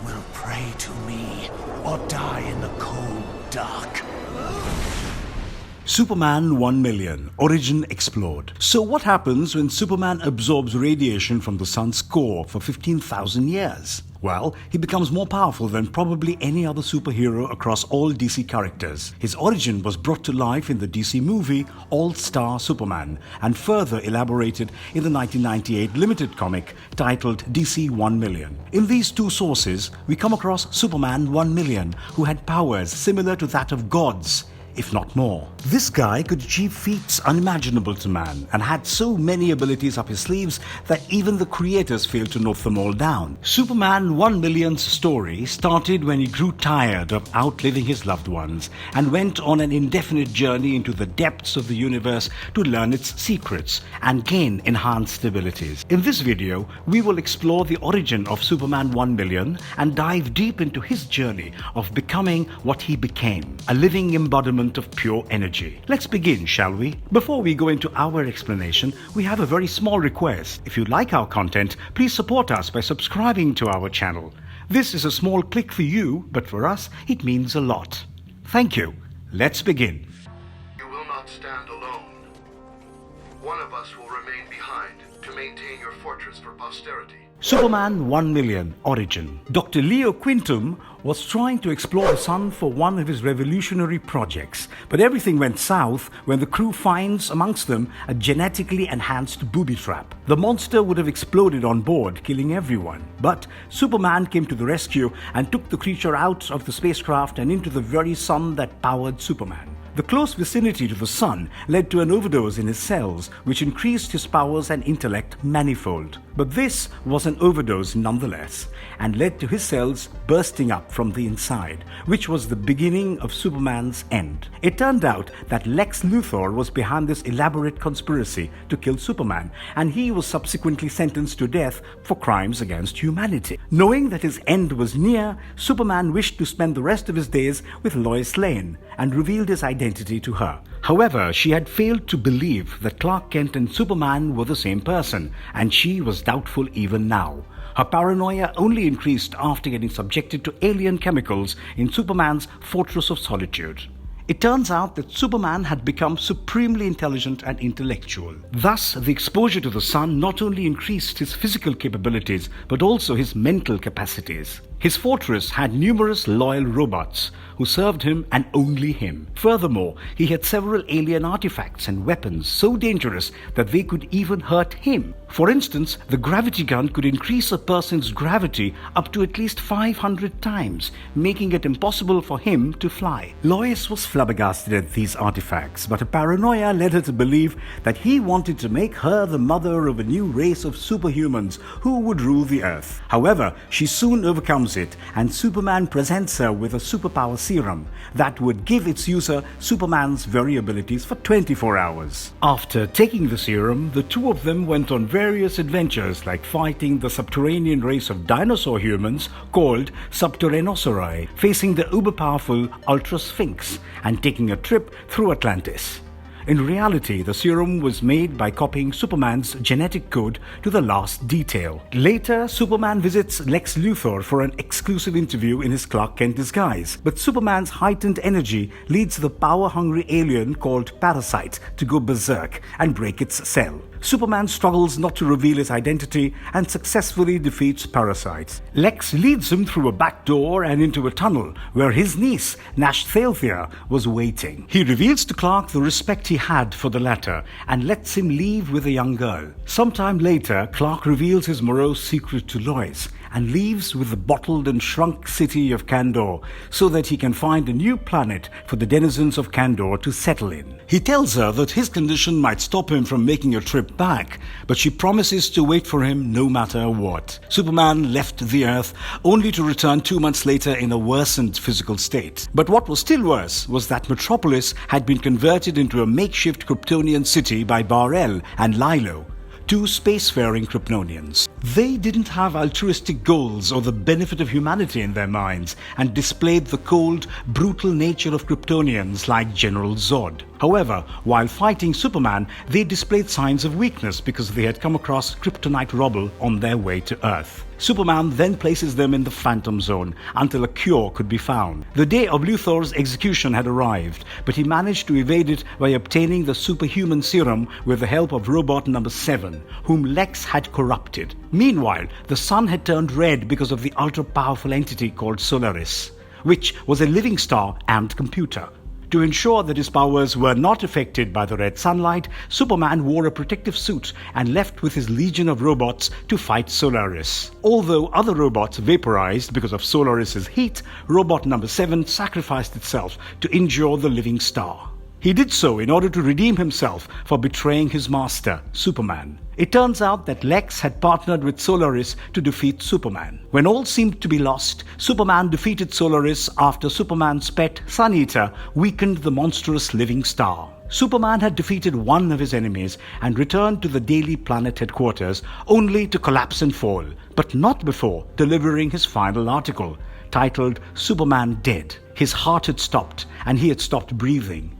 will pray to me or die in the cold dark. Superman 1 million, origin explored. So what happens when Superman absorbs radiation from the sun's core for 15,000 years? Well, he becomes more powerful than probably any other superhero across all DC characters. His origin was brought to life in the DC movie All-Star Superman and further elaborated in the 1998 limited comic titled DC 1 million. In these two sources, we come across Superman 1 million, who had powers similar to that of gods, if not more. This guy could achieve feats unimaginable to man and had so many abilities up his sleeves that even the creators failed to note them all down. Superman 1 million's story started when he grew tired of outliving his loved ones and went on an indefinite journey into the depths of the universe to learn its secrets and gain enhanced abilities. In this video, we will explore the origin of Superman 1 million and dive deep into his journey of becoming what he became, a living embodiment of pure energy. Let's begin, shall we? Before we go into our explanation, we have a very small request. If you like our content, please support us by subscribing to our channel. This is a small click for you, but for us, it means a lot. Thank you. Let's begin. You will not stand alone. One of us will remain behind to maintain your fortress for posterity. Superman 1 million, origin. Dr. Leo Quintum was trying to explore the sun for one of his revolutionary projects, but everything went south when the crew finds amongst them a genetically enhanced booby trap. The monster would have exploded on board, killing everyone. But Superman came to the rescue and took the creature out of the spacecraft and into the very sun that powered Superman. The close vicinity to the sun led to an overdose in his cells, which increased his powers and intellect manifold. But this was an overdose nonetheless, and led to his cells bursting up from the inside, which was the beginning of Superman's end. It turned out that Lex Luthor was behind this elaborate conspiracy to kill Superman, and he was subsequently sentenced to death for crimes against humanity. Knowing that his end was near, Superman wished to spend the rest of his days with Lois Lane, and revealed his identity to her. However, she had failed to believe that Clark Kent and Superman were the same person, and she was doubtful even now. Her paranoia only increased after getting subjected to alien chemicals in Superman's Fortress of Solitude. It turns out that Superman had become supremely intelligent and intellectual. Thus, the exposure to the sun not only increased his physical capabilities, but also his mental capacities. His fortress had numerous loyal robots who served him and only him. Furthermore, he had several alien artifacts and weapons so dangerous that they could even hurt him. For instance, the gravity gun could increase a person's gravity up to at least 500 times, making it impossible for him to fly. Lois was flabbergasted at these artifacts, but a paranoia led her to believe that he wanted to make her the mother of a new race of superhumans who would rule the Earth. However, she soon overcomes it, and Superman presents her with a superpower serum that would give its user Superman's very abilities for 24 hours. After taking the serum, the two of them went on various adventures, like fighting the subterranean race of dinosaur humans called Subterranosauri, facing the uber-powerful Ultra Sphinx, and taking a trip through Atlantis. In reality, the serum was made by copying Superman's genetic code to the last detail. Later, Superman visits Lex Luthor for an exclusive interview in his Clark Kent disguise. But Superman's heightened energy leads the power-hungry alien called Parasite to go berserk and break its cell. Superman struggles not to reveal his identity and successfully defeats Parasite. Lex leads him through a back door and into a tunnel where his niece, Nash Thalthea, was waiting. He reveals to Clark the respect he had for the latter and lets him leave with a young girl. Sometime later, Clark reveals his morose secret to Lois and leaves with the bottled and shrunk city of Kandor so that he can find a new planet for the denizens of Kandor to settle in. He tells her that his condition might stop him from making a trip back, but she promises to wait for him no matter what. Superman left the Earth only to return 2 months later in a worsened physical state. But what was still worse was that Metropolis had been converted into a makeshift Kryptonian city by Bar-El and Lilo, two spacefaring Kryptonians. They didn't have altruistic goals or the benefit of humanity in their minds and displayed the cold, brutal nature of Kryptonians like General Zod. However, while fighting Superman, they displayed signs of weakness because they had come across kryptonite rubble on their way to Earth. Superman then places them in the Phantom Zone until a cure could be found. The day of Luthor's execution had arrived, but he managed to evade it by obtaining the superhuman serum with the help of robot number 7, whom Lex had corrupted. Meanwhile, the sun had turned red because of the ultra-powerful entity called Solaris, which was a living star and computer. To ensure that his powers were not affected by the red sunlight, Superman wore a protective suit and left with his legion of robots to fight Solaris. Although other robots vaporized because of Solaris's heat, robot number 7 sacrificed itself to injure the living star. He did so in order to redeem himself for betraying his master, Superman. It turns out that Lex had partnered with Solaris to defeat Superman. When all seemed to be lost, Superman defeated Solaris after Superman's pet, Sun Eater, weakened the monstrous living star. Superman had defeated one of his enemies and returned to the Daily Planet headquarters only to collapse and fall, but not before delivering his final article, titled Superman Dead. His heart had stopped and he had stopped breathing.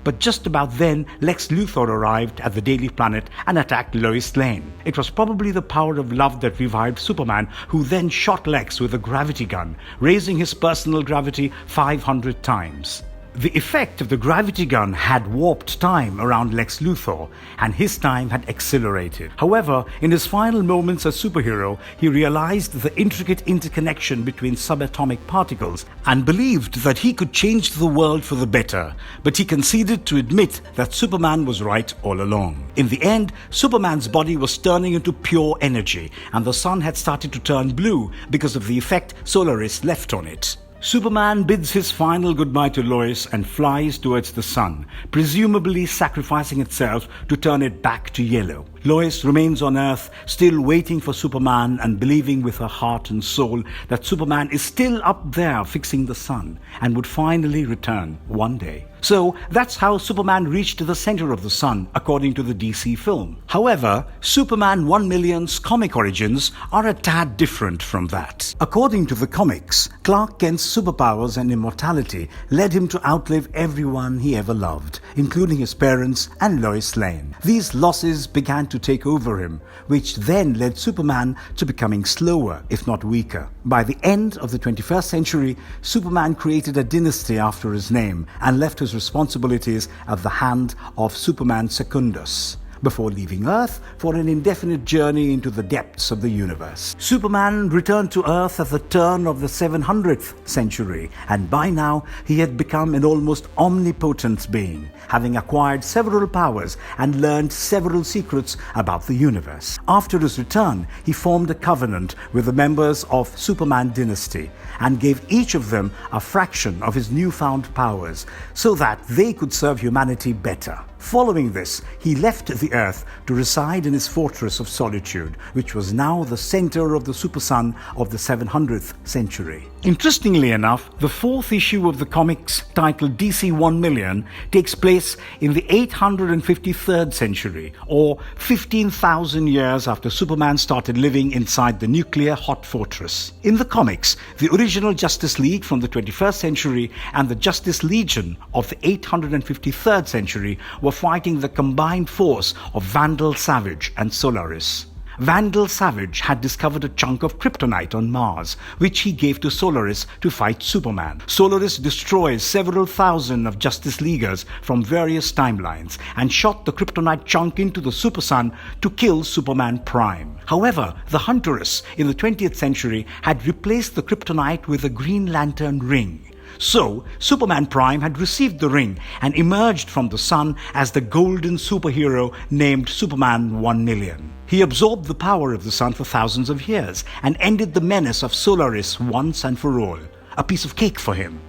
But just about then, Lex Luthor arrived at the Daily Planet and attacked Lois Lane. It was probably the power of love that revived Superman, who then shot Lex with a gravity gun, raising his personal gravity 500 times. The effect of the gravity gun had warped time around Lex Luthor, and his time had accelerated. However, in his final moments as superhero, he realized the intricate interconnection between subatomic particles and believed that he could change the world for the better, but he conceded to admit that Superman was right all along. In the end, Superman's body was turning into pure energy, and the sun had started to turn blue because of the effect Solaris left on it. Superman bids his final goodbye to Lois and flies towards the sun, presumably sacrificing itself to turn it back to yellow. Lois remains on Earth, still waiting for Superman and believing with her heart and soul that Superman is still up there fixing the sun and would finally return one day. So that's how Superman reached the center of the sun, according to the DC film. However, Superman 1 Million's comic origins are a tad different from that. According to the comics, Clark Kent's superpowers and immortality led him to outlive everyone he ever loved, including his parents and Lois Lane. These losses began to take over him, which then led Superman to becoming slower, if not weaker. By the end of the 21st century, Superman created a dynasty after his name and left his responsibilities at the hand of Superman Secundus, before leaving Earth for an indefinite journey into the depths of the universe. Superman returned to Earth at the turn of the 700th century, and by now he had become an almost omnipotent being, having acquired several powers and learned several secrets about the universe. After his return, he formed a covenant with the members of Superman dynasty and gave each of them a fraction of his newfound powers so that they could serve humanity better. Following this, he left the Earth to reside in his fortress of solitude, which was now the center of the supersun of the 700th century. Interestingly enough, the fourth issue of the comics, titled DC 1 Million, takes place in the 853rd century, or 15,000 years after Superman started living inside the nuclear hot fortress. In the comics, the original Justice League from the 21st century and the Justice Legion of the 853rd century were fighting the combined force of Vandal Savage and Solaris. Vandal Savage had discovered a chunk of kryptonite on Mars, which he gave to Solaris to fight Superman. Solaris destroys several thousand of Justice Leaguers from various timelines and shot the kryptonite chunk into the supersun to kill Superman Prime. However, the Huntress in the 20th century had replaced the kryptonite with a Green Lantern ring. So, Superman Prime had received the ring and emerged from the sun as the golden superhero named Superman 1 Million. He absorbed the power of the sun for thousands of years and ended the menace of Solaris once and for all. A piece of cake for him.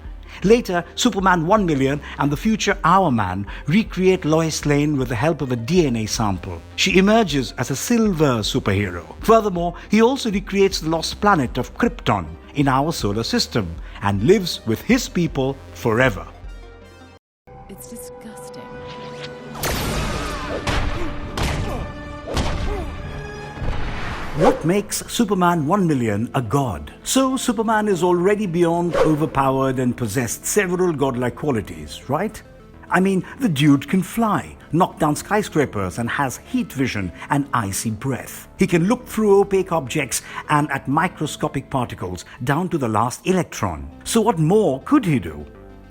Later, Superman 1 Million and the future Our Man recreate Lois Lane with the help of a DNA sample. She emerges as a silver superhero. Furthermore, he also recreates the lost planet of Krypton in our solar system and lives with his people forever. It's disgusting. What makes Superman 1 Million a god? So Superman is already beyond overpowered and possessed several godlike qualities, right? I mean, the dude can fly, knock down skyscrapers, and has heat vision and icy breath. He can look through opaque objects and at microscopic particles down to the last electron. So what more could he do?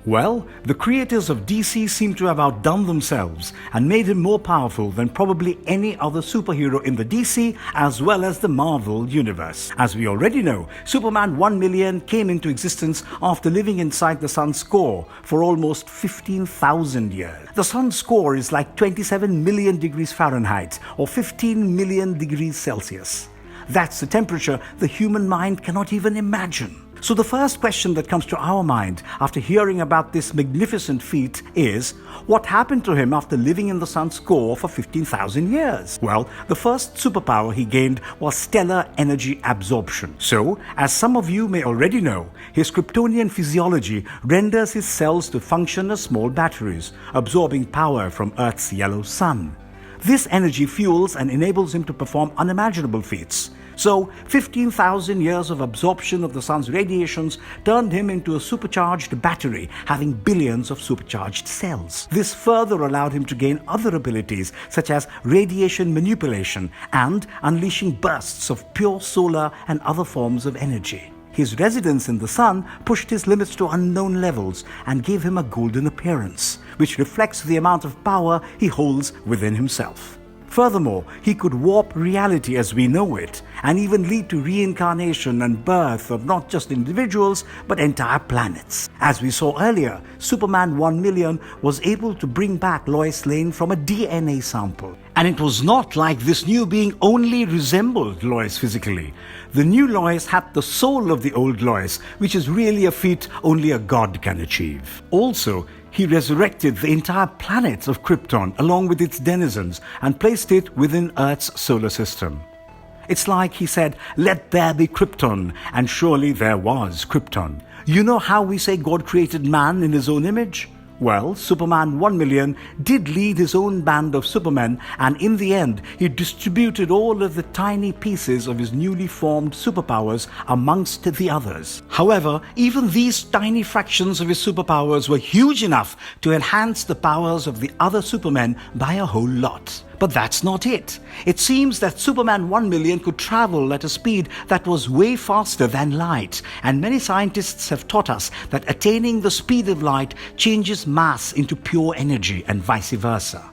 Well, the creators of DC seem to have outdone themselves and made him more powerful than probably any other superhero in the DC as well as the Marvel universe. As we already know, Superman 1 million came into existence after living inside the sun's core for almost 15,000 years. The sun's core is like 27 million degrees Fahrenheit or 15 million degrees Celsius. That's the temperature the human mind cannot even imagine. So the first question that comes to our mind after hearing about this magnificent feat is, what happened to him after living in the sun's core for 15,000 years? Well, the first superpower he gained was stellar energy absorption. So, as some of you may already know, his Kryptonian physiology renders his cells to function as small batteries, absorbing power from Earth's yellow sun. This energy fuels and enables him to perform unimaginable feats. So, 15,000 years of absorption of the sun's radiations turned him into a supercharged battery, having billions of supercharged cells. This further allowed him to gain other abilities such as radiation manipulation and unleashing bursts of pure solar and other forms of energy. His residence in the sun pushed his limits to unknown levels and gave him a golden appearance, which reflects the amount of power he holds within himself. Furthermore, he could warp reality as we know it, and even lead to reincarnation and birth of not just individuals, but entire planets. As we saw earlier, Superman 1 million was able to bring back Lois Lane from a DNA sample. And it was not like this new being only resembled Lois physically. The new Lois had the soul of the old Lois, which is really a feat only a god can achieve. Also, he resurrected the entire planet of Krypton along with its denizens and placed it within Earth's solar system. It's like he said, "Let there be Krypton," and surely there was Krypton. You know how we say God created man in his own image? Well, Superman 1 million did lead his own band of supermen, and in the end, he distributed all of the tiny pieces of his newly formed superpowers amongst the others. However, even these tiny fractions of his superpowers were huge enough to enhance the powers of the other supermen by a whole lot. But that's not it. It seems that Superman 1 million could travel at a speed that was way faster than light, and many scientists have taught us that attaining the speed of light changes mass into pure energy and vice versa.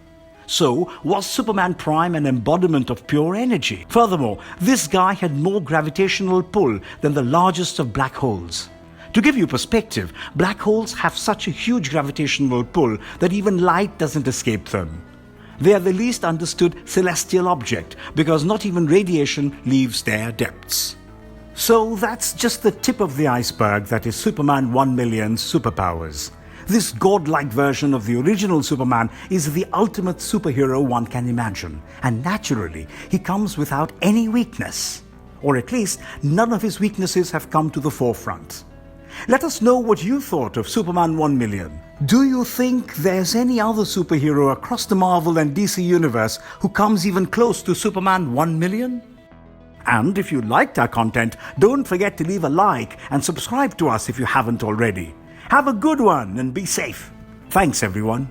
So, was Superman Prime an embodiment of pure energy? Furthermore, this guy had more gravitational pull than the largest of black holes. To give you perspective, black holes have such a huge gravitational pull that even light doesn't escape them. They are the least understood celestial object because not even radiation leaves their depths. So that's just the tip of the iceberg that is Superman 1 million's superpowers. This godlike version of the original Superman is the ultimate superhero one can imagine, and naturally he comes without any weakness. Or at least none of his weaknesses have come to the forefront. Let us know what you thought of Superman 1 million. Do you think there's any other superhero across the Marvel and DC universe who comes even close to Superman 1 million? And if you liked our content, don't forget to leave a like and subscribe to us if you haven't already. Have a good one and be safe. Thanks everyone.